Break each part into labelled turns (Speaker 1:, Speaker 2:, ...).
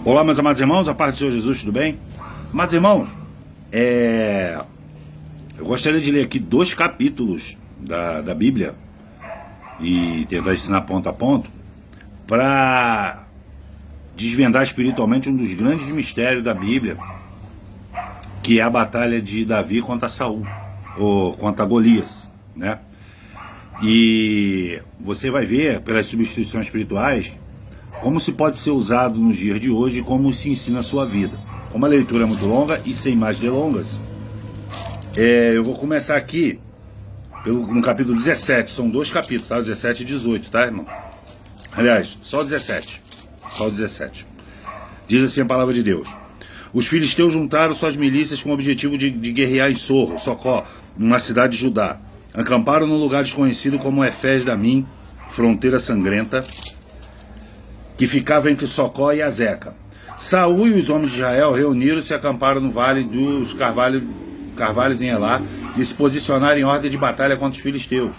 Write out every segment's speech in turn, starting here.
Speaker 1: Olá, meus amados irmãos, a paz do Senhor Jesus, tudo bem? Amados irmãos, eu gostaria de ler aqui 2 capítulos da Bíblia e tentar ensinar ponto a ponto para desvendar espiritualmente um dos grandes mistérios da Bíblia, que é a batalha de Davi contra Saul, ou contra Golias, né? E você vai ver pelas substituições espirituais como se pode ser usado nos dias de hoje e como se ensina a sua vida. Como a leitura é muito longa e sem mais delongas, eu vou começar aqui no capítulo 17, são 2 capítulos, tá? 17 e 18, tá, irmão? Aliás, só 17, só o 17. Diz assim a palavra de Deus: os filisteus juntaram suas milícias com o objetivo de guerrear em Socó, numa cidade de Judá. Acamparam num lugar desconhecido como Efés Damim, fronteira sangrenta, que ficava entre Socó e Azeca. Saul e os homens de Israel reuniram-se e acamparam no vale dos Carvalhos em Elá e se posicionaram em ordem de batalha contra os filisteus.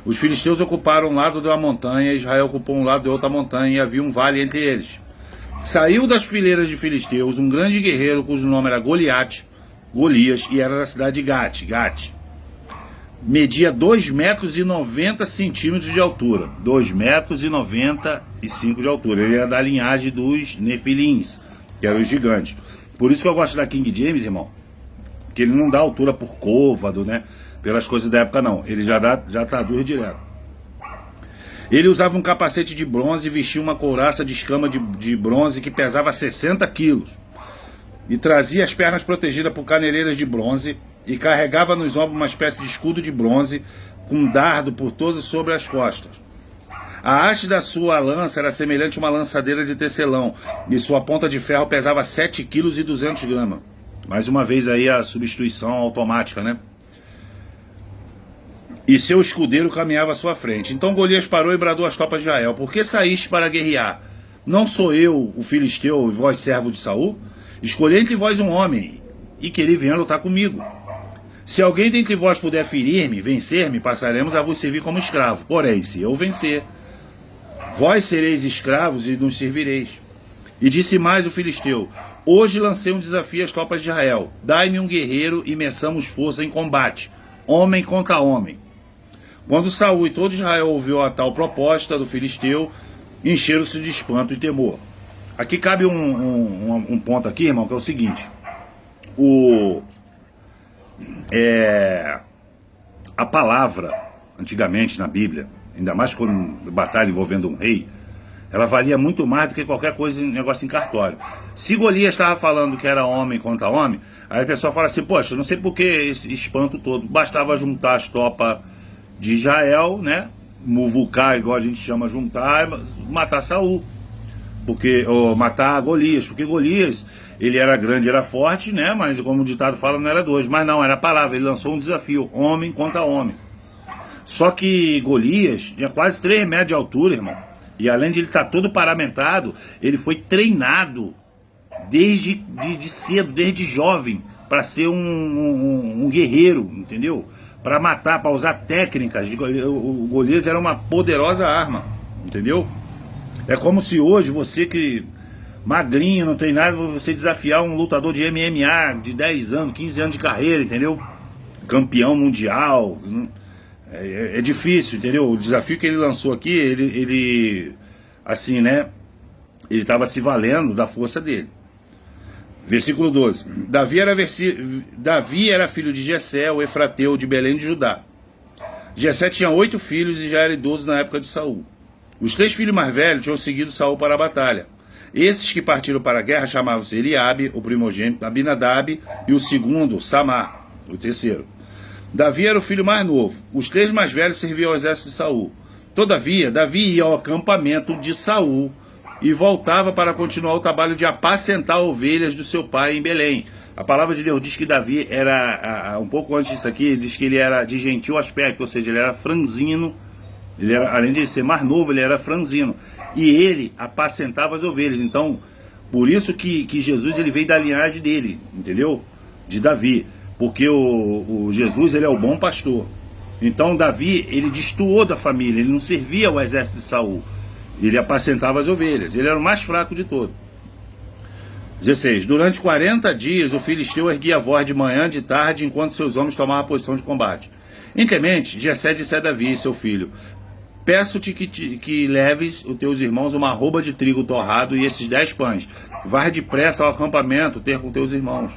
Speaker 1: Os filisteus ocuparam um lado de uma montanha, Israel ocupou um lado de outra montanha e havia um vale entre eles. Saiu das fileiras de filisteus um grande guerreiro cujo nome era Golias, e era da cidade de Gate. Media 2,90 metros de altura. 2,95 metros de altura. Ele era da linhagem dos Nefilins, que eram os gigantes. Por isso que eu gosto da King James, irmão, que ele não dá altura por côvado, né? Pelas coisas da época, não. Ele já traduz direto. Ele usava um capacete de bronze e vestia uma couraça de escama de bronze que pesava 60 quilos. E trazia as pernas protegidas por caneleiras de bronze e carregava nos ombros uma espécie de escudo de bronze com um dardo por todo sobre as costas. A haste da sua lança era semelhante a uma lançadeira de tecelão e sua ponta de ferro pesava 7,2 kg. Mais uma vez aí a substituição automática, né? E seu escudeiro caminhava à sua frente. Então Golias parou e bradou às tropas de Israel: por que saíste para guerrear? Não sou eu o filisteu e vós servo de Saul? Escolhi entre vós um homem e que ele venha lutar comigo. Se alguém dentre vós puder ferir-me, vencer-me, passaremos a vos servir como escravo. Porém, se eu vencer, vós sereis escravos e nos servireis. E disse mais o filisteu: hoje lancei um desafio às tropas de Israel. Dai-me um guerreiro e meçamos força em combate, homem contra homem. Quando Saul e todo Israel ouviu a tal proposta do filisteu, encheram-se de espanto e temor. Aqui cabe um ponto aqui, irmão, que é o seguinte: a palavra, antigamente na Bíblia, ainda mais quando batalha envolvendo um rei, ela valia muito mais do que qualquer coisa, negócio em cartório. Se Golias estava falando que era homem contra homem, aí a pessoa fala assim: poxa, não sei por que esse espanto todo. Bastava juntar as tropas de Israel, né? Muvucar, igual a gente chama, juntar, matar Saul. Ou matar Golias, porque Golias, ele era grande, era forte, né? Mas como o ditado fala, não era 2, mas não, era a palavra. Ele lançou um desafio, homem contra homem. Só que Golias tinha quase 3 metros de altura, irmão. E além de ele estar todo paramentado, ele foi treinado desde cedo, desde jovem, para ser um guerreiro, entendeu? Para matar, para usar técnicas. O Golias era uma poderosa arma, entendeu? É como se hoje você que magrinho, não tem nada, você desafiar um lutador de MMA de 10 anos, 15 anos de carreira, entendeu? Campeão mundial. É difícil, entendeu? O desafio que ele lançou aqui, ele assim, né? Ele estava se valendo da força dele. Versículo 12. Davi era filho de Jessé, o Efrateu de Belém de Judá. Jessé tinha 8 filhos e já era idoso na época de Saul. Os 3 filhos mais velhos tinham seguido Saul para a batalha. Esses que partiram para a guerra chamavam-se Eliabe, o primogênito, Abinadab, e o segundo, Samar, o terceiro. Davi era o filho mais novo. Os 3 mais velhos serviam ao exército de Saul. Todavia, Davi ia ao acampamento de Saul e voltava para continuar o trabalho de apacentar ovelhas do seu pai em Belém. A palavra de Deus diz que Davi era, um pouco antes disso aqui, diz que ele era de gentil aspecto, ou seja, ele era franzino. Ele era, além de ser mais novo, ele era franzino. E ele apacentava as ovelhas. Então, por isso que Jesus ele veio da linhagem dele, entendeu? De Davi. Porque o Jesus ele é o bom pastor. Então Davi, ele destoou da família, ele não servia ao exército de Saul. Ele apacentava as ovelhas, ele era o mais fraco de todos. 16. Durante 40 dias o filisteu erguia a voz de manhã e de tarde, enquanto seus homens tomavam a posição de combate. Em Clemente, Jessé disse a Davi, seu filho: peço-te que leves os teus irmãos uma arroba de trigo torrado e esses 10 pães. Vai depressa ao acampamento ter com teus irmãos.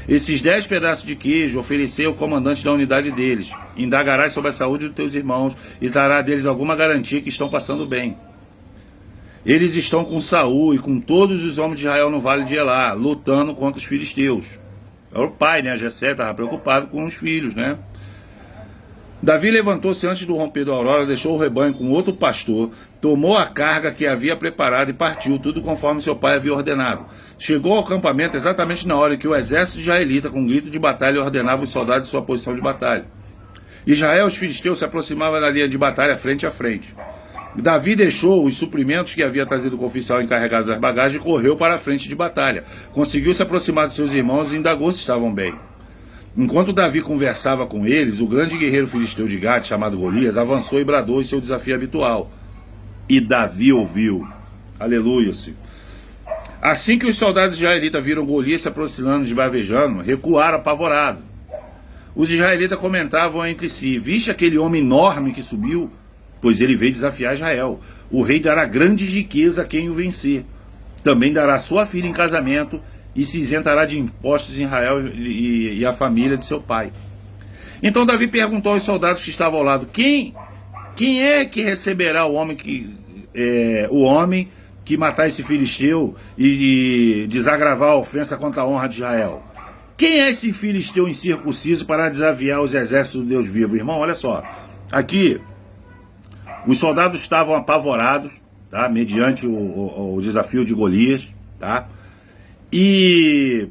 Speaker 1: Esses 10 pedaços de queijo oferecei ao comandante da unidade deles. Indagarás sobre a saúde dos teus irmãos e dará deles alguma garantia que estão passando bem. Eles estão com Saul e com todos os homens de Israel no vale de Elá, lutando contra os filisteus. É o pai, né? Jessé estava preocupado com os filhos, né? Davi levantou-se antes do romper da aurora, deixou o rebanho com outro pastor, tomou a carga que havia preparado e partiu, tudo conforme seu pai havia ordenado. Chegou ao acampamento exatamente na hora em que o exército israelita, com um grito de batalha, ordenava os soldados de sua posição de batalha. Israel e os filisteus se aproximavam da linha de batalha frente a frente. Davi deixou os suprimentos que havia trazido com o oficial encarregado das bagagens e correu para a frente de batalha. Conseguiu se aproximar de seus irmãos e indagou se estavam bem. Enquanto Davi conversava com eles, o grande guerreiro filisteu de Gate, chamado Golias, avançou e bradou em seu desafio habitual. E Davi ouviu. Aleluia-se. Assim que os soldados israelitas viram Golias se aproximando de bavejando, recuaram apavorados. Os israelitas comentavam entre si: viste aquele homem enorme que subiu? Pois ele veio desafiar Israel. O rei dará grande riqueza a quem o vencer. Também dará sua filha em casamento e se isentará de impostos em Israel e a família de seu pai. Então Davi perguntou aos soldados que estavam ao lado: quem é que receberá o homem que matar esse filisteu e desagravar a ofensa contra a honra de Israel? Quem é esse filisteu incircunciso para desafiar os exércitos do Deus vivo? Irmão, olha só. Aqui, os soldados estavam apavorados, tá? Mediante o desafio de Golias, tá? E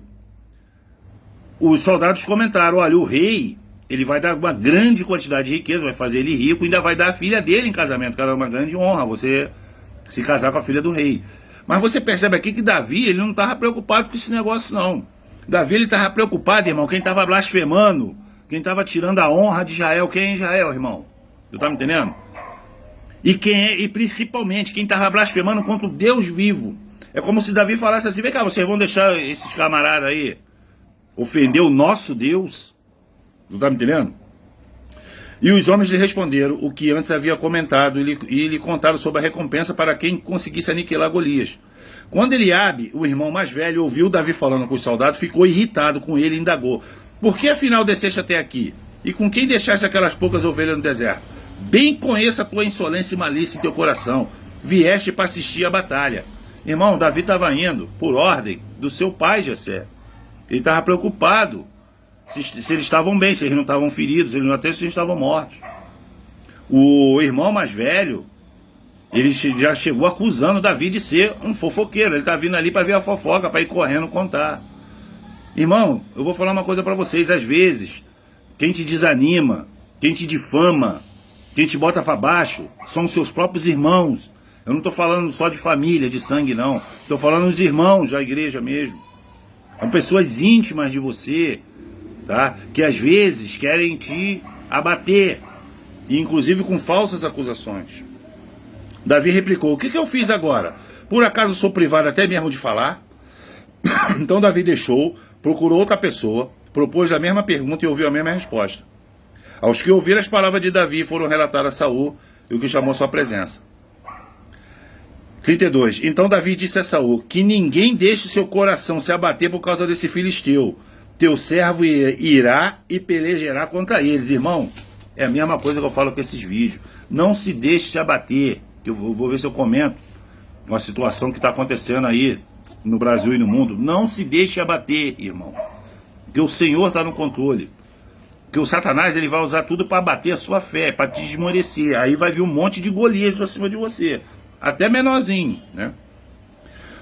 Speaker 1: os soldados comentaram: olha, o rei, ele vai dar uma grande quantidade de riqueza, vai fazer ele rico, ainda vai dar a filha dele em casamento, que era uma grande honra, você se casar com a filha do rei. Mas você percebe aqui que Davi, ele não estava preocupado com esse negócio, não. Davi, ele estava preocupado, irmão, quem estava blasfemando, quem estava tirando a honra de Israel. Quem é Israel, irmão? Tu tá me entendendo? E principalmente quem estava blasfemando contra o Deus vivo. É como se Davi falasse assim: vem cá, vocês vão deixar esses camaradas aí ofender o nosso Deus? Tu tá me entendendo? E os homens lhe responderam o que antes havia comentado e lhe contaram sobre a recompensa para quem conseguisse aniquilar Golias. Quando Eliabe, o irmão mais velho, ouviu Davi falando com os soldados, ficou irritado com ele e indagou: por que afinal desceste até aqui? E com quem deixaste aquelas poucas ovelhas no deserto? Bem conheço a tua insolência e malícia em teu coração. Vieste para assistir a batalha. Irmão, Davi estava indo por ordem do seu pai, Jessé. Ele estava preocupado se eles estavam bem, se eles não estavam feridos, até se eles estavam mortos. O irmão mais velho, ele já chegou acusando Davi de ser um fofoqueiro. Ele está vindo ali para ver a fofoca, para ir correndo contar. Irmão, eu vou falar uma coisa para vocês. Às vezes, quem te desanima, quem te difama, quem te bota para baixo, são os seus próprios irmãos. Eu não estou falando só de família, de sangue, não. Estou falando dos irmãos da igreja mesmo. São pessoas íntimas de você, tá? Que às vezes querem te abater, e inclusive com falsas acusações. Davi replicou: o que eu fiz agora? Por acaso sou privado até mesmo de falar? Então Davi deixou, procurou outra pessoa, propôs a mesma pergunta e ouviu a mesma resposta. Aos que ouviram as palavras de Davi foram relatar a Saul e o que chamou sua presença. 32. Então Davi disse a Saul: que ninguém deixe seu coração se abater por causa desse filisteu. Teu servo irá e pelejará contra eles. Irmão, é a mesma coisa que eu falo com esses vídeos. Não se deixe se abater. Eu vou ver se eu comento uma situação que está acontecendo aí no Brasil e no mundo. Não se deixe abater, irmão. Porque o Senhor está no controle. Porque o Satanás, ele vai usar tudo para abater a sua fé, para te desmorecer. Aí vai vir um monte de Golias pra cima de você. Até menorzinho, né?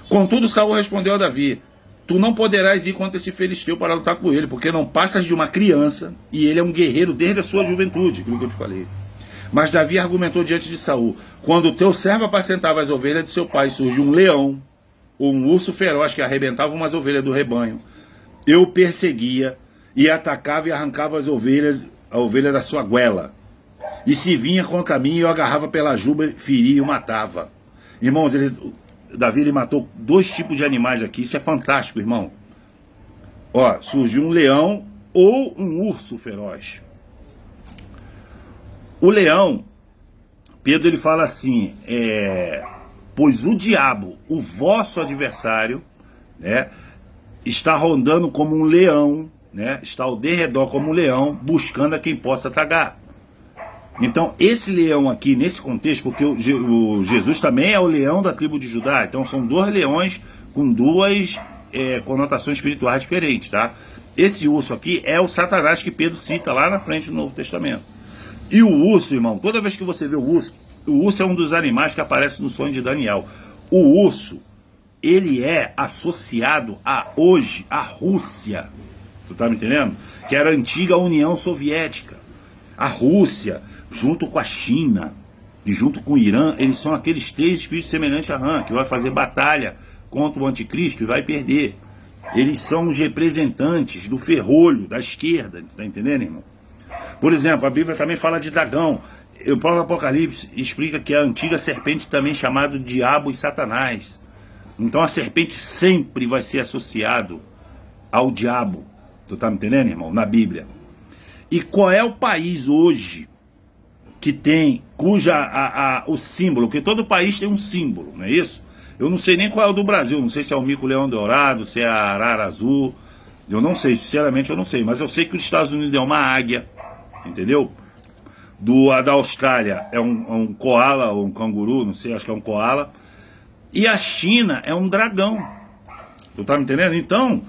Speaker 1: Contudo, Saul respondeu a Davi: tu não poderás ir contra esse filisteu para lutar com ele, porque não passas de uma criança, e ele é um guerreiro desde a sua juventude, aquilo que eu te falei. Mas Davi argumentou diante de Saul: quando o teu servo apacentava as ovelhas de seu pai, surgiu um leão, ou um urso feroz que arrebentava umas ovelhas do rebanho, eu o perseguia, e atacava e arrancava a ovelha da sua goela. E se vinha contra mim, eu agarrava pela juba, feria e o matava. Irmãos, Davi ele matou 2 tipos de animais aqui, isso é fantástico, irmão. Ó, surgiu um leão ou um urso feroz. O leão, Pedro ele fala assim, pois o diabo, o vosso adversário, né, está rondando como um leão, né, está ao derredor como um leão, buscando a quem possa tragar. Então, esse leão aqui, nesse contexto, porque o Jesus também é o leão da tribo de Judá, então são 2 leões com 2 conotações espirituais diferentes, tá? Esse urso aqui é o Satanás que Pedro cita lá na frente do Novo Testamento. E o urso, irmão, toda vez que você vê o urso é um dos animais que aparece no sonho de Daniel. O urso, ele é associado a hoje, a Rússia, tu tá me entendendo? Que era a antiga União Soviética. A Rússia, junto com a China e junto com o Irã, eles são aqueles 3 espíritos semelhantes a Rã, que vai fazer batalha contra o anticristo e vai perder. Eles são os representantes do ferrolho, da esquerda, tá entendendo, irmão? Por exemplo, a Bíblia também fala de dragão. O próprio Apocalipse explica que a antiga serpente também chamado Diabo e Satanás. Então a serpente sempre vai ser associado ao diabo. Tu tá me entendendo, irmão? Na Bíblia. E qual é o país hoje que tem, o símbolo, porque todo país tem um símbolo, não é isso? Eu não sei nem qual é o do Brasil, não sei se é o mico-leão dourado, se é a arara azul, eu não sei, sinceramente eu não sei, mas eu sei que os Estados Unidos é uma águia, entendeu? Da Austrália é um koala ou um canguru, não sei, acho que é um koala, e a China é um dragão, tu tá me entendendo? Então,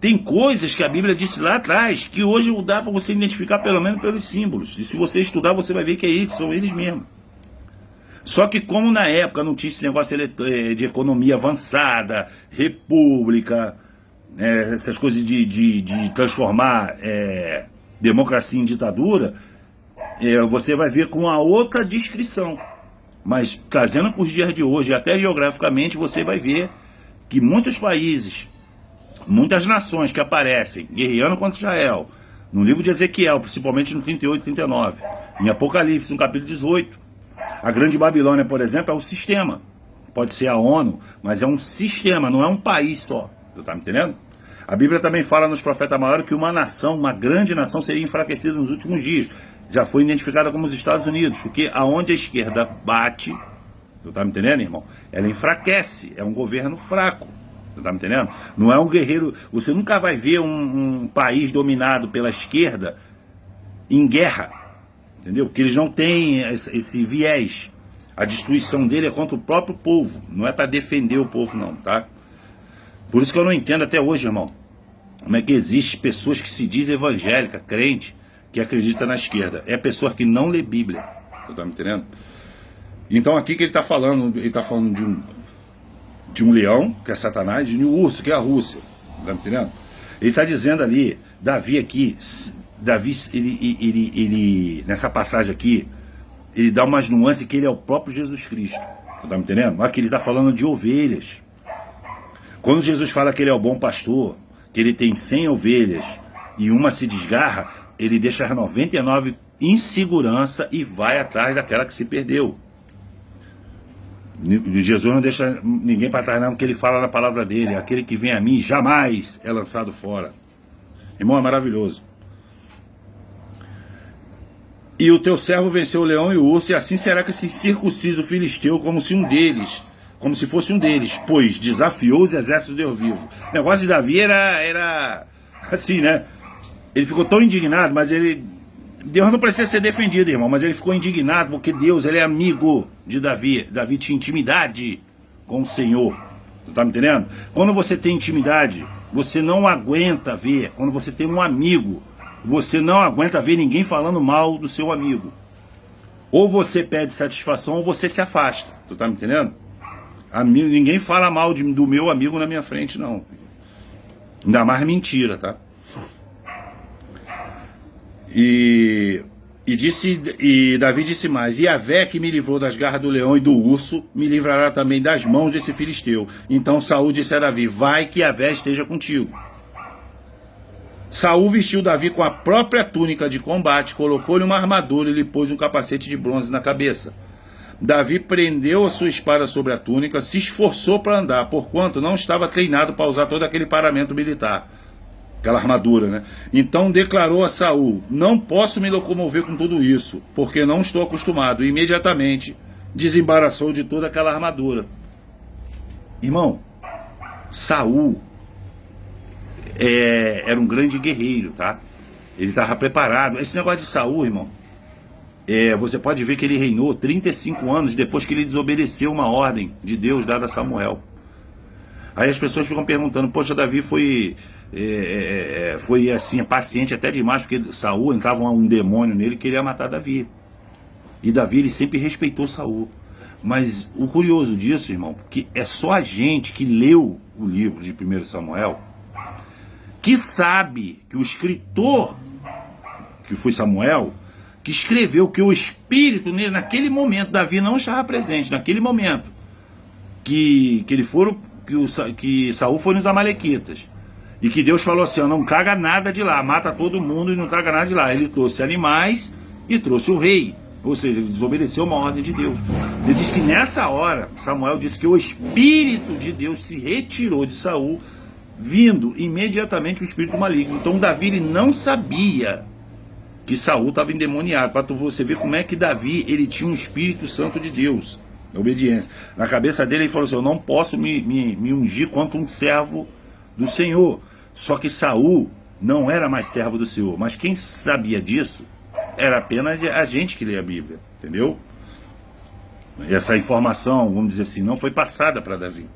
Speaker 1: tem coisas que a Bíblia disse lá atrás, que hoje dá para você identificar pelo menos pelos símbolos. E se você estudar, você vai ver que é isso, são eles mesmos. Só que como na época não tinha esse negócio de economia avançada, república, essas coisas de transformar democracia em ditadura, você vai ver com a outra descrição. Mas trazendo para os dias de hoje, até geograficamente, você vai ver que muitos países, muitas nações que aparecem guerreando contra Israel, no livro de Ezequiel, principalmente no 38 e 39, em Apocalipse, no capítulo 18, a Grande Babilônia, por exemplo, é um sistema. Pode ser a ONU, mas é um sistema, não é um país só. Tu tá me entendendo? A Bíblia também fala nos profetas maiores que uma nação, uma grande nação, seria enfraquecida nos últimos dias. Já foi identificada como os Estados Unidos, porque aonde a esquerda bate, tu tá me entendendo, irmão? Ela enfraquece, é um governo fraco. Você tá me entendendo? Não é um guerreiro. Você nunca vai ver um país dominado pela esquerda em guerra, entendeu? Porque eles não têm esse viés. A destruição dele é contra o próprio povo, não é para defender o povo não, tá? Por isso que eu não entendo até hoje, irmão, como é que existe pessoas que se dizem evangélica, crente, que acredita na esquerda. É pessoa que não lê Bíblia, você tá me entendendo? Então aqui que ele tá falando de um leão, que é Satanás, e de um urso, que é a Rússia. Tá me entendendo? Ele está dizendo ali, Davi aqui, ele nessa passagem aqui, ele dá umas nuances que ele é o próprio Jesus Cristo. Tá me entendendo? Aqui ele está falando de ovelhas. Quando Jesus fala que ele é o bom pastor, que ele tem 100 ovelhas e uma se desgarra, ele deixa as 99 em segurança e vai atrás daquela que se perdeu. Jesus não deixa ninguém para trás não, porque ele fala na palavra dele, aquele que vem a mim jamais é lançado fora. Irmão, é maravilhoso. E o teu servo venceu o leão e o urso, e assim será que se circuncisa o filisteu como se fosse um deles, pois desafiou os exércitos de Deus vivo. O negócio de Davi era assim, né? Ele ficou tão indignado, mas Deus não precisa ser defendido, irmão, mas ele ficou indignado porque Deus, ele é amigo de Davi. Davi tinha intimidade com o Senhor. Tu tá me entendendo? Quando você tem intimidade, você não aguenta ver. Quando você tem um amigo, você não aguenta ver ninguém falando mal do seu amigo. Ou você pede satisfação ou você se afasta. Tu tá me entendendo? Ninguém fala mal do meu amigo na minha frente, não. Ainda mais mentira, tá? E Davi disse mais: e Yahvé que me livrou das garras do leão e do urso, me livrará também das mãos desse filisteu. Então Saul disse a Davi: vai que Yahvé esteja contigo. Saul vestiu Davi com a própria túnica de combate, colocou-lhe uma armadura e lhe pôs um capacete de bronze na cabeça. Davi prendeu a sua espada sobre a túnica, se esforçou para andar, porquanto não estava treinado para usar todo aquele paramento militar, aquela armadura, né? Então declarou a Saul: não posso me locomover com tudo isso, porque não estou acostumado. E imediatamente desembaraçou de toda aquela armadura. Irmão, Saul era um grande guerreiro, tá? Ele estava preparado. Esse negócio de Saul, irmão, você pode ver que ele reinou 35 anos depois que ele desobedeceu uma ordem de Deus dada a Samuel. Aí as pessoas ficam perguntando: poxa, Davi foi assim, paciente até demais, porque Saul entrava um demônio nele que queria matar Davi. E Davi, ele sempre respeitou Saul. Mas o curioso disso, irmão, que é só a gente que leu o livro de 1 Samuel que sabe que o escritor, que foi Samuel, que escreveu que o Espírito, naquele momento, Davi não estava presente, naquele momento, que Saul foi nos Amalequitas, e que Deus falou assim: não traga nada de lá, mata todo mundo e não traga nada de lá. Ele trouxe animais e trouxe o rei, ou seja, ele desobedeceu uma ordem de Deus. Ele diz que nessa hora, Samuel disse que o Espírito de Deus se retirou de Saul, vindo imediatamente o espírito maligno. Então Davi, ele não sabia que Saul estava endemoniado, para você ver como é que Davi, ele tinha um Espírito Santo de Deus, obediência. Na cabeça dele, ele falou assim: eu não posso me ungir contra um servo do Senhor. Só que Saul não era mais servo do Senhor, mas quem sabia disso era apenas a gente que lê a Bíblia, entendeu? E essa informação, vamos dizer assim, não foi passada para Davi.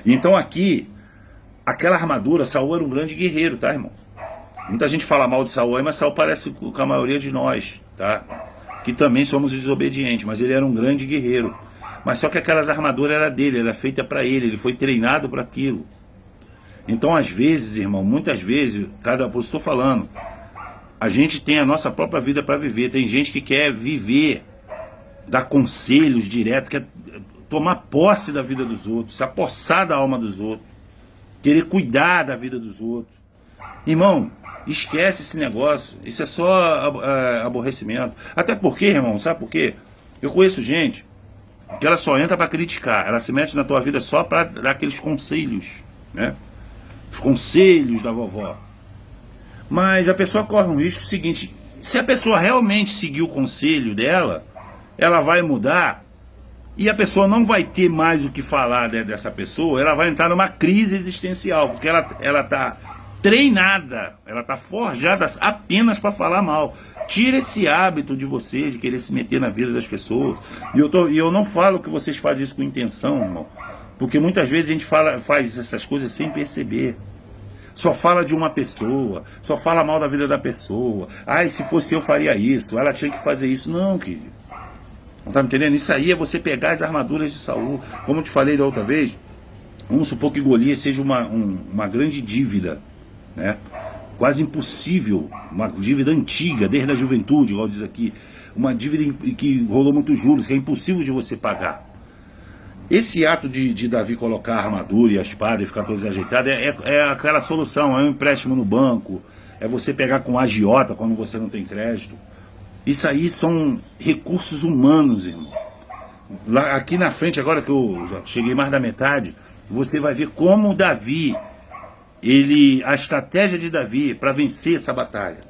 Speaker 1: Então aqui, aquela armadura, Saul era um grande guerreiro, tá, irmão? Muita gente fala mal de Saul, mas Saul parece com a maioria de nós, tá? Que também somos desobedientes, mas ele era um grande guerreiro. Mas só que aquelas armaduras era dele, era feita para ele foi treinado para aquilo. Então, às vezes, irmão, muitas vezes, estou falando, a gente tem a nossa própria vida para viver. Tem gente que quer viver, dar conselhos direto, quer tomar posse da vida dos outros, se apossar da alma dos outros, querer cuidar da vida dos outros. Irmão, esquece esse negócio. Isso é só aborrecimento. Até porque, irmão, sabe por quê? Eu conheço gente que ela só entra para criticar. Ela se mete na tua vida só para dar aqueles conselhos, né? Os conselhos da vovó. Mas a pessoa corre um risco seguinte: se a pessoa realmente seguir o conselho dela, ela vai mudar, e a pessoa não vai ter mais o que falar dessa pessoa. Ela vai entrar numa crise existencial, porque ela está treinada, ela está forjada apenas para falar mal. Tira esse hábito de você, de querer se meter na vida das pessoas. E eu não falo que vocês fazem isso com intenção, irmão, porque muitas vezes a gente faz essas coisas sem perceber. Só fala de uma pessoa, só fala mal da vida da pessoa. Ai, se fosse eu faria isso, ela tinha que fazer isso. Não, querido. Não tá me entendendo? Isso aí é você pegar as armaduras de Saul. Como eu te falei da outra vez, vamos supor que Golias seja uma grande dívida, né? Quase impossível, uma dívida antiga, desde a juventude, igual diz aqui. Uma dívida que rolou muitos juros, que é impossível de você pagar. Esse ato de Davi colocar a armadura e a espada e ficar todo desajeitado é aquela solução, é um empréstimo no banco, é você pegar com agiota quando você não tem crédito. Isso aí são recursos humanos, irmão. Lá, aqui na frente, agora que eu já cheguei mais da metade, você vai ver como Davi, a estratégia de Davi para vencer essa batalha.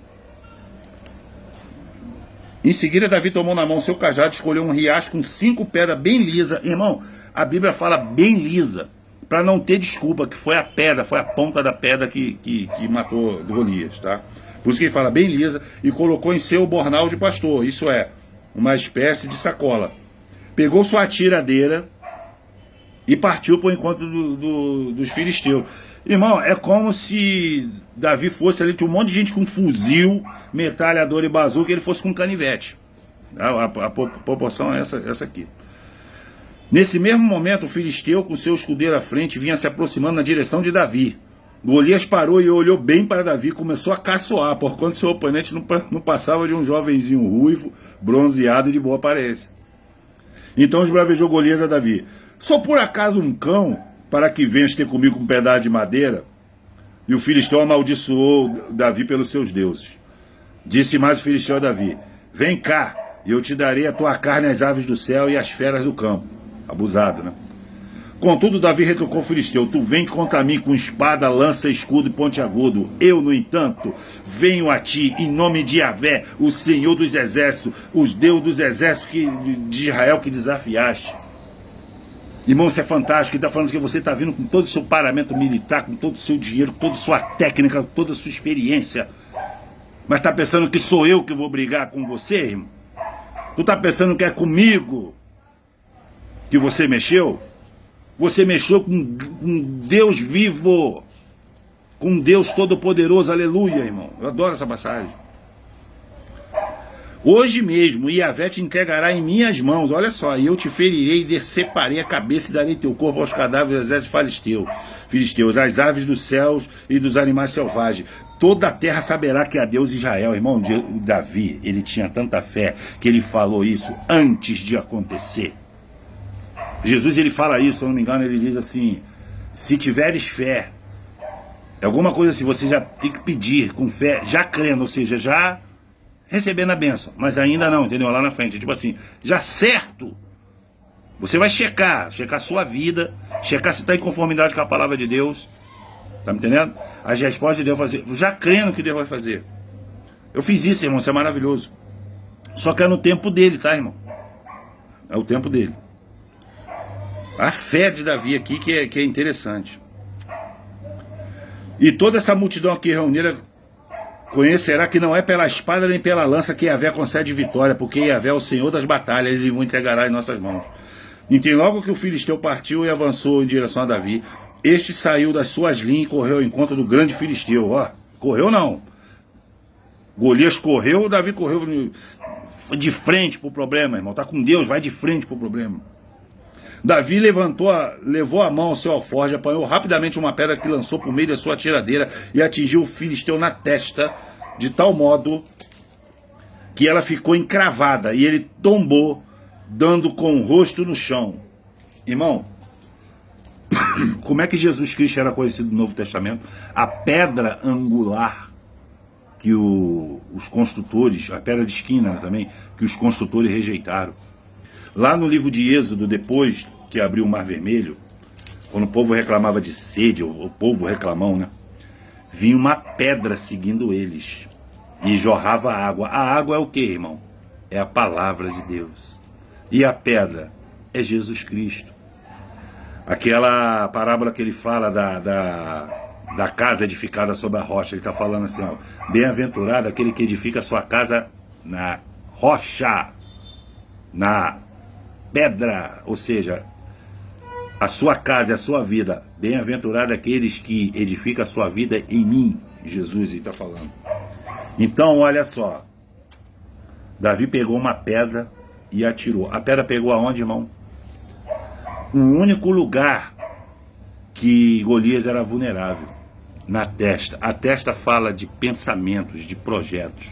Speaker 1: Em seguida, Davi tomou na mão seu cajado, escolheu um riacho com 5 pedras bem lisas. Irmão, a Bíblia fala bem lisa, para não ter desculpa, que foi a pedra, foi a ponta da pedra que matou Golias, tá? Por isso que ele fala bem lisa, e colocou em seu bornal de pastor, isso é, uma espécie de sacola. Pegou sua tiradeira e partiu para o encontro dos filisteus. Irmão, é como se Davi fosse ali, tinha um monte de gente com fuzil, metralhadora e bazuca, e ele fosse com canivete. A proporção é essa aqui. Nesse mesmo momento, o filisteu, com seu escudeiro à frente, vinha se aproximando na direção de Davi. Golias parou e olhou bem para Davi e começou a caçoar, porquanto seu oponente não passava de um jovenzinho ruivo, bronzeado e de boa aparência. Então esbravejou Golias a Davi: sou por acaso um cão, para que venhas ter comigo um pedaço de madeira? E o filisteu amaldiçoou Davi pelos seus deuses. Disse mais o filisteu a Davi: vem cá, e eu te darei a tua carne às aves do céu e às feras do campo. Abusado, né? Contudo, Davi retrucou o filisteu: tu vem contra mim com espada, lança, escudo e pontiagudo. Eu, no entanto, venho a ti em nome de Yahvé, o Senhor dos exércitos, os Deus dos exércitos de Israel que desafiaste. Irmão, isso é fantástico. Ele está falando que você está vindo com todo o seu paramento militar, com todo o seu dinheiro, com toda a sua técnica, com toda a sua experiência. Mas está pensando que sou eu que vou brigar com você, irmão? Tu está pensando que é comigo que você mexeu? Você mexeu com Deus vivo, com Deus todo-poderoso, aleluia, irmão. Eu adoro essa passagem. Hoje mesmo, Yahvé te entregará em minhas mãos, olha só, e eu te ferirei e deceparei a cabeça e darei teu corpo aos cadáveres dos exércitos filisteus, às aves dos céus e dos animais selvagens. Toda a terra saberá que há Deus em Israel. Irmão, Davi, ele tinha tanta fé que ele falou isso antes de acontecer. Jesus, ele fala isso, se eu não me engano, ele diz assim: se tiveres fé, é alguma coisa assim, você já tem que pedir com fé, já crendo, ou seja, já recebendo a bênção, mas ainda não, entendeu? Lá na frente, tipo assim, já certo, você vai checar a sua vida, checar se está em conformidade com a palavra de Deus, tá me entendendo? As respostas de Deus fazer, já crendo que Deus vai fazer. Eu fiz isso, irmão, isso é maravilhoso. Só que é no tempo dele, tá, irmão? É o tempo dele. A fé de Davi aqui que é interessante. E toda essa multidão aqui reunida conhecerá que não é pela espada nem pela lança que Yahvé concede vitória, porque Yahvé é o Senhor das batalhas e o entregará em nossas mãos. Então logo que o filisteu partiu e avançou em direção a Davi, este saiu das suas linhas e correu ao encontro do grande filisteu. Ó, correu não. Golias correu, Davi correu de frente pro problema, irmão. Tá com Deus, vai de frente pro problema. Davi levou a mão ao seu alforje, apanhou rapidamente uma pedra que lançou por meio da sua tiradeira e atingiu o filisteu na testa, de tal modo que ela ficou encravada e ele tombou, dando com o rosto no chão. Irmão, como é que Jesus Cristo era conhecido no Novo Testamento? A pedra angular que os construtores, a pedra de esquina também, que os construtores rejeitaram. Lá no livro de Êxodo, depois que abriu o Mar Vermelho, quando o povo reclamava de sede, o povo reclamão, né? Vinha uma pedra seguindo eles e jorrava água. A água é o que, irmão? É a palavra de Deus. E a pedra é Jesus Cristo. Aquela parábola que ele fala da casa edificada sobre a rocha, ele está falando assim, ó: bem-aventurado aquele que edifica a sua casa na rocha, na pedra, ou seja, a sua casa e a sua vida. Bem-aventurado aqueles que edificam a sua vida em mim. Jesus está falando. Então, olha só. Davi pegou uma pedra e atirou. A pedra pegou aonde, irmão? Um único lugar que Golias era vulnerável. Na testa. A testa fala de pensamentos, de projetos.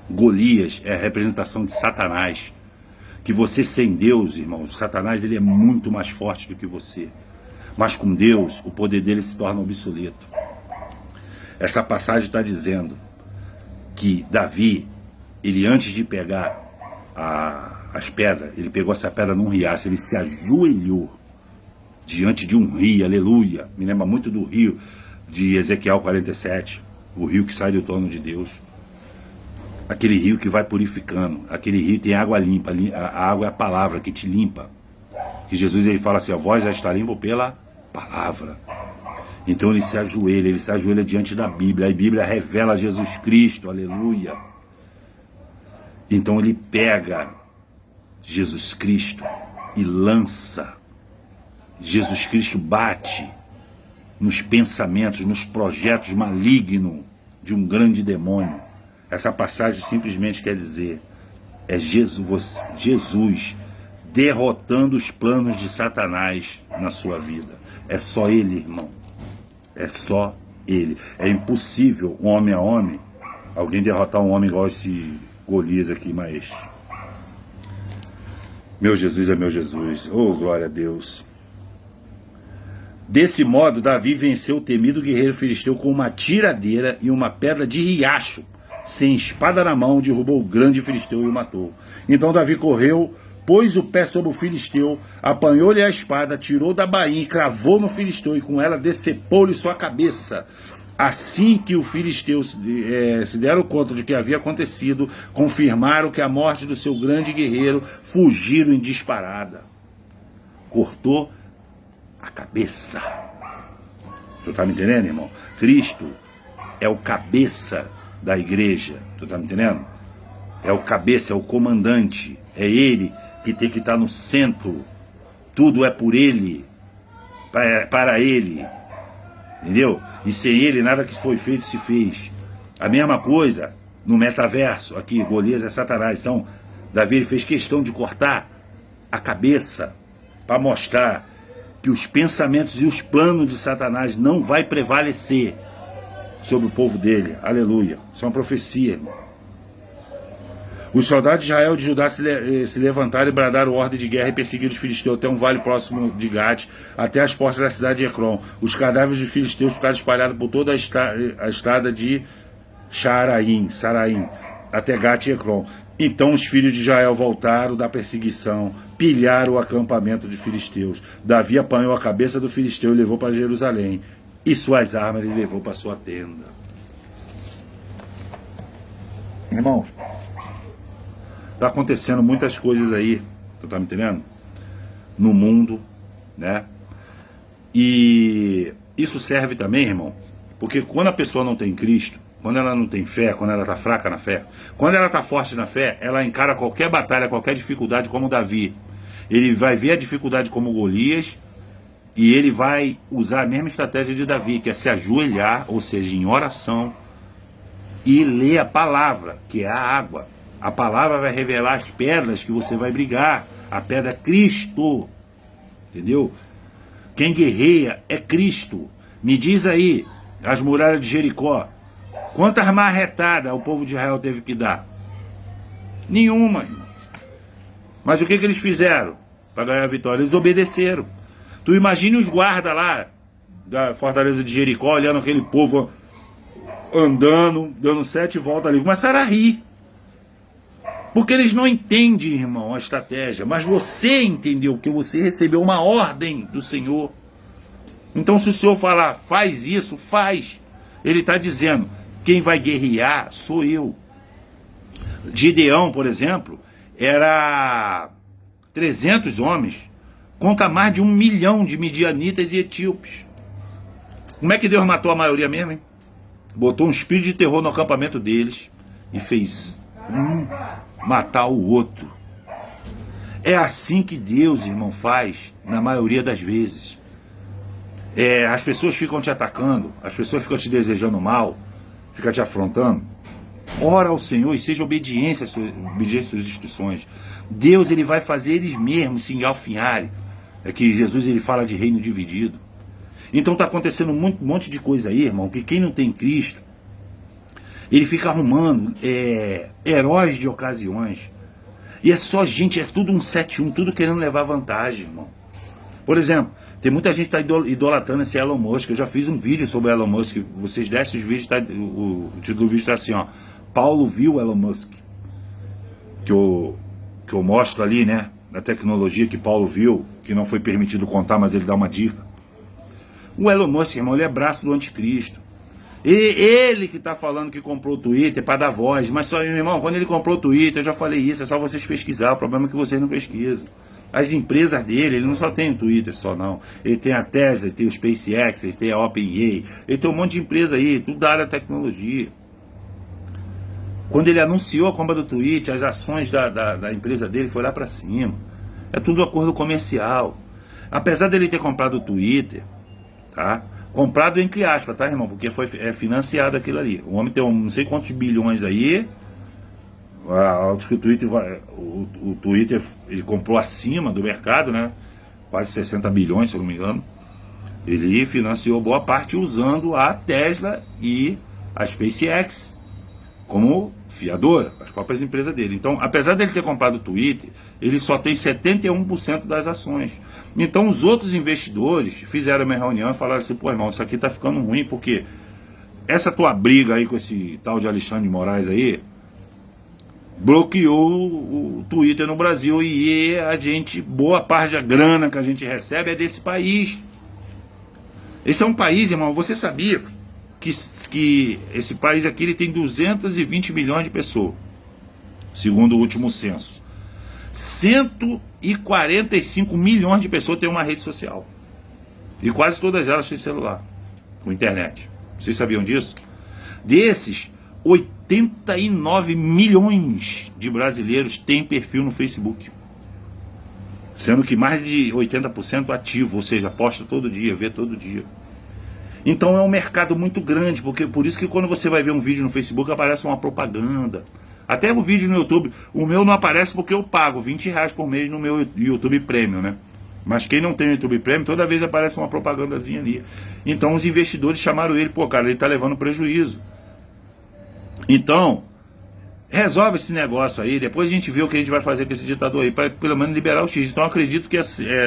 Speaker 1: Golias é a representação de Satanás. Que você sem Deus, irmão, Satanás, ele é muito mais forte do que você. Mas com Deus, o poder dele se torna obsoleto. Essa passagem está dizendo que Davi, ele antes de pegar as pedras, ele pegou essa pedra num riacho, ele se ajoelhou diante de um rio, aleluia. Me lembra muito do rio de Ezequiel 47, o rio que sai do trono de Deus. Aquele rio que vai purificando, aquele rio tem água limpa, a água é a palavra que te limpa. Que Jesus, ele fala assim: a voz já está limpa pela palavra. Então ele se ajoelha diante da Bíblia, a Bíblia revela Jesus Cristo, aleluia. Então ele pega Jesus Cristo e lança. Jesus Cristo bate nos pensamentos, nos projetos malignos de um grande demônio. Essa passagem simplesmente quer dizer, é Jesus derrotando os planos de Satanás na sua vida. É só ele, irmão. É só ele. É impossível, homem a homem, alguém derrotar um homem igual esse Golias aqui, mas... Meu Jesus é meu Jesus. Oh, glória a Deus. Desse modo, Davi venceu o temido guerreiro filisteu com uma tiradeira e uma pedra de riacho, sem espada na mão, derrubou o grande filisteu e o matou. Então Davi correu, pôs o pé sobre o filisteu, apanhou-lhe a espada, tirou da bainha e cravou no filisteu, e com ela decepou-lhe sua cabeça. Assim que os filisteus se deram conta de que havia acontecido, confirmaram que a morte do seu grande guerreiro, fugiram em disparada. Cortou a cabeça. Tu tá me entendendo, irmão? Cristo é o cabeça da igreja. Tu tá me entendendo? É o cabeça, é o comandante. É ele que tem que estar no centro. Tudo é por ele, para ele. Entendeu? E sem ele nada que foi feito se fez. A mesma coisa no metaverso. Aqui, Golias é Satanás. Então, Davi ele fez questão de cortar a cabeça para mostrar que os pensamentos e os planos de Satanás não vai prevalecer sobre o povo dele. Aleluia. Isso é uma profecia, irmão. Os soldados de Israel e de Judá se levantaram e bradaram ordem de guerra e perseguiram os filisteus até um vale próximo de Gate, até as portas da cidade de Ecrom. Os cadáveres de filisteus ficaram espalhados por toda a estrada de Saraim, até Gate e Ecrom. Então os filhos de Israel voltaram da perseguição, pilharam o acampamento de filisteus. Davi apanhou a cabeça do filisteu e levou para Jerusalém, e suas armas ele levou para sua tenda. Irmãos, está acontecendo muitas coisas aí, tu tá me entendendo? No mundo, né? E isso serve também, irmão, porque quando a pessoa não tem Cristo, quando ela não tem fé, quando ela está fraca na fé, quando ela está forte na fé, ela encara qualquer batalha, qualquer dificuldade como Davi. Ele vai ver a dificuldade como Golias e ele vai usar a mesma estratégia de Davi, que é se ajoelhar, ou seja, em oração, e ler a palavra, que é a água. A palavra vai revelar as pedras que você vai brigar. A pedra é Cristo. Entendeu? Quem guerreia é Cristo. Me diz aí, as muralhas de Jericó, quantas marretadas o povo de Israel teve que dar? Nenhuma, irmão. Mas o que eles fizeram para ganhar a vitória? Eles obedeceram. Tu imagine os guardas lá da fortaleza de Jericó, olhando aquele povo andando, dando 7 voltas ali. Começaram a rir. Porque eles não entendem, irmão, a estratégia. Mas você entendeu, que você recebeu uma ordem do Senhor. Então se o Senhor falar, faz isso, faz. Ele está dizendo, quem vai guerrear sou eu. Gideão, por exemplo, era 300 homens contra mais de 1 milhão de midianitas e etíopes. Como é que Deus matou a maioria mesmo, hein? Botou um espírito de terror no acampamento deles e fez matar o outro. É assim que Deus, irmão, faz na maioria das vezes. As pessoas ficam te atacando, as pessoas ficam te desejando mal, ficam te afrontando. Ora ao Senhor e seja obediente às suas instruções. Deus ele vai fazer eles mesmos se engalfinharem. É que Jesus ele fala de reino dividido. Então está acontecendo um monte de coisa aí, irmão, que quem não tem Cristo, ele fica arrumando heróis de ocasiões. E é só gente, é tudo um 7-1, tudo querendo levar vantagem, irmão. Por exemplo, tem muita gente que está idolatrando esse Elon Musk. Eu já fiz um vídeo sobre o Elon Musk. Vocês descem os vídeos, o título do vídeo está assim, ó. Paulo viu Elon Musk. Que eu mostro ali, né? Da tecnologia que Paulo viu, que não foi permitido contar, mas ele dá uma dica. O Elon Musk, irmão, ele é braço do anticristo. E ele que está falando que comprou o Twitter para dar voz. Mas só, meu irmão, quando ele comprou o Twitter, eu já falei isso, é só vocês pesquisar. O problema é que vocês não pesquisam. As empresas dele, ele não só tem o Twitter só não. Ele tem a Tesla, ele tem o SpaceX, ele tem a OpenAI. Ele tem um monte de empresa aí, tudo da área da tecnologia. Quando ele anunciou a compra do Twitter, as ações da empresa dele foram lá para cima. É tudo acordo comercial. Apesar dele ter comprado o Twitter, tá? Comprado entre aspas, tá, irmão? Porque é financiado aquilo ali. O homem tem não sei quantos bilhões aí. Acho que o Twitter ele comprou acima do mercado, né? Quase 60 bilhões, se eu não me engano. Ele financiou boa parte usando a Tesla e a SpaceX como fiadora, as próprias empresas dele. Então, apesar dele ter comprado o Twitter, ele só tem 71% das ações. Então, os outros investidores fizeram uma reunião e falaram assim, pô, irmão, isso aqui tá ficando ruim, porque essa tua briga aí com esse tal de Alexandre de Moraes aí, bloqueou o Twitter no Brasil e a gente, boa parte da grana que a gente recebe é desse país. Esse é um país, irmão, você sabia que esse país aqui ele tem 220 milhões de pessoas, segundo o último censo. 145 milhões de pessoas têm uma rede social. E quase todas elas têm celular, com internet. Vocês sabiam disso? Desses, 89 milhões de brasileiros têm perfil no Facebook. Sendo que mais de 80% ativo, ou seja, posta todo dia, vê todo dia. Então é um mercado muito grande, porque por isso que quando você vai ver um vídeo no Facebook aparece uma propaganda. Até o vídeo no YouTube, o meu não aparece porque eu pago R$20 por mês no meu YouTube Premium, né? Mas quem não tem o YouTube Premium, toda vez aparece uma propagandazinha ali. Então os investidores chamaram ele, pô, cara, ele tá levando prejuízo. Então, resolve esse negócio aí, depois a gente vê o que a gente vai fazer com esse ditador aí, para pelo menos liberar o X. Então eu acredito que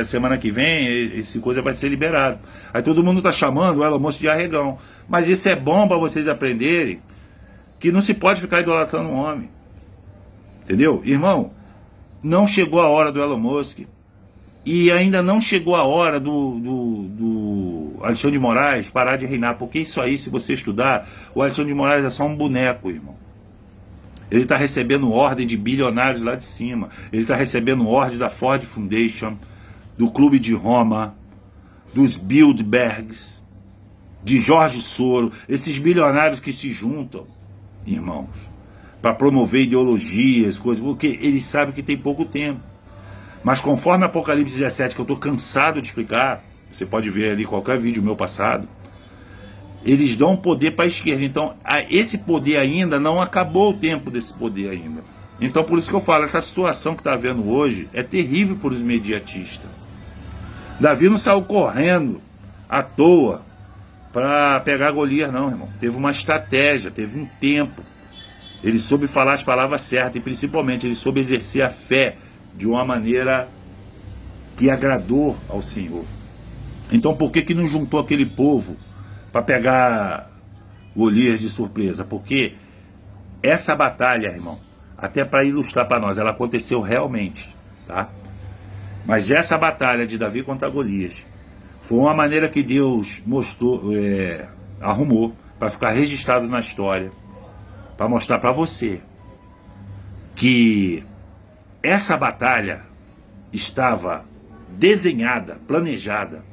Speaker 1: semana que vem esse coisa vai ser liberado. Aí todo mundo tá chamando o Elon Musk de arregão. Mas isso é bom para vocês aprenderem que não se pode ficar idolatrando um homem. Entendeu? Irmão, não chegou a hora do Elon Musk. E ainda não chegou a hora do Alexandre de Moraes parar de reinar. Porque isso aí, se você estudar, o Alexandre de Moraes é só um boneco, irmão. Ele está recebendo ordem de bilionários lá de cima. Ele está recebendo ordem da Ford Foundation, do Clube de Roma, dos Bilderbergs, de Jorge Soros. Esses bilionários que se juntam, irmãos, para promover ideologias, coisas, porque eles sabem que tem pouco tempo. Mas conforme Apocalipse 17, que eu estou cansado de explicar, você pode ver ali qualquer vídeo meu passado, eles dão poder para a esquerda. Então, esse poder ainda não acabou o tempo desse poder ainda. Então, por isso que eu falo, essa situação que está havendo hoje é terrível para os imediatistas. Davi não saiu correndo à toa para pegar Golias, não, irmão. Teve uma estratégia, teve um tempo. Ele soube falar as palavras certas e, principalmente, ele soube exercer a fé de uma maneira que agradou ao Senhor. Então, por que não juntou aquele povo para pegar Golias de surpresa? Porque essa batalha, irmão, até para ilustrar para nós, ela aconteceu realmente, tá? Mas essa batalha de Davi contra Golias foi uma maneira que Deus mostrou, arrumou para ficar registrado na história, para mostrar para você que essa batalha estava desenhada, planejada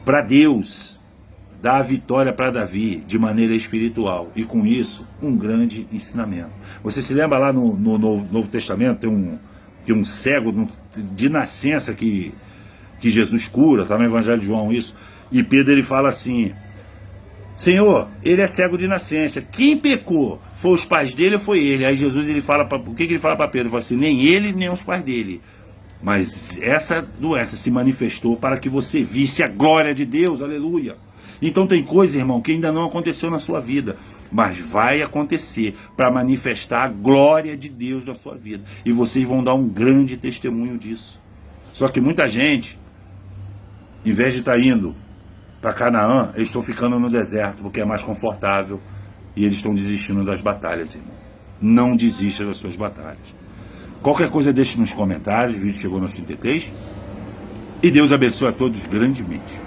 Speaker 1: para Deus dar a vitória para Davi de maneira espiritual. E com isso, um grande ensinamento. Você se lembra lá no Novo Testamento, tem um cego de nascença que Jesus cura, está no Evangelho de João isso, e Pedro ele fala assim: Senhor, ele é cego de nascença, quem pecou? Foi os pais dele ou foi ele? Aí Jesus ele fala, o que ele fala para Pedro? Ele fala assim: nem ele, nem os pais dele. Mas essa doença se manifestou para que você visse a glória de Deus, aleluia. Então tem coisa, irmão, que ainda não aconteceu na sua vida, mas vai acontecer para manifestar a glória de Deus na sua vida. E vocês vão dar um grande testemunho disso. Só que muita gente, em vez de estar indo para Canaã, eles estão ficando no deserto, porque é mais confortável, e eles estão desistindo das batalhas, irmão. Não desista das suas batalhas. Qualquer coisa deixe nos comentários, o vídeo chegou nos 33, e Deus abençoe a todos grandemente.